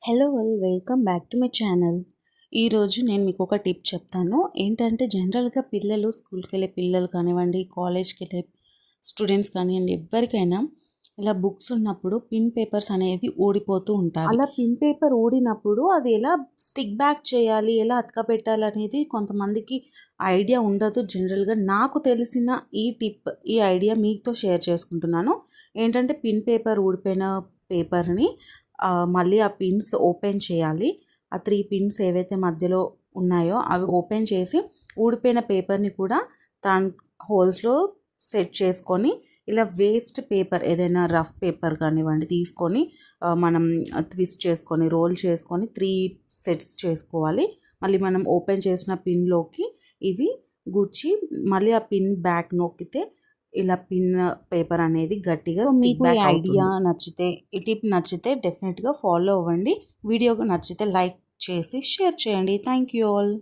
Hello welcome back to my channel. ఈరోజు నేను మీకు ఒక టిప్ చెప్తాను. ఏంటంటే జనరల్గా పిల్లలు స్కూల్కి వెళ్ళే పిల్లలు కానివ్వండి, కాలేజ్కి వెళ్ళే స్టూడెంట్స్ కానివ్వండి, ఎవరికైనా ఇలా బుక్స్ ఉన్నప్పుడు పిన్ పేపర్స్ అనేది ఊడిపోతూ ఉంటాయి. అలా పిన్ పేపర్ ఊడినప్పుడు అది ఎలా స్టిక్ బ్యాక్ చేయాలి, ఎలా అతకబెట్టాలి అనేది కొంతమందికి ఐడియా ఉండదు. జనరల్గా నాకు తెలిసిన ఈ ఐడియా మీతో షేర్ చేసుకుంటున్నాను. ఏంటంటే పిన్ పేపర్ ఊడిపోయిన పేపర్ని మళ్ళీ ఆ పిన్స్ ఓపెన్ చేయాలి. ఆ 3 పిన్స్ ఏవైతే మధ్యలో ఉన్నాయో అవి ఓపెన్ చేసి ఊడిపోయిన పేపర్ని కూడా దాని హోల్స్లో సెట్ చేసుకొని, ఇలా వేస్ట్ పేపర్ ఏదైనా రఫ్ పేపర్ కానివ్వండి తీసుకొని మనం ట్విస్ట్ చేసుకొని రోల్ చేసుకొని 3 సెట్స్ చేసుకోవాలి. మళ్ళీ మనం ఓపెన్ చేసిన పిన్లోకి ఇవి గుచ్చి మళ్ళీ ఆ పిన్ బ్యాక్ నొక్కితే ఇలా పిన్ పేపర్ అనేది గట్టిగా స్టిక్ బ్యాక్ అవుతుంది. ఐడియా నచ్చితే, ఈ టిప్ నచ్చితే డెఫినెట్గా ఫాలో అవ్వండి. వీడియో నచ్చితే లైక్ చేసి షేర్ చేయండి. Thank you all.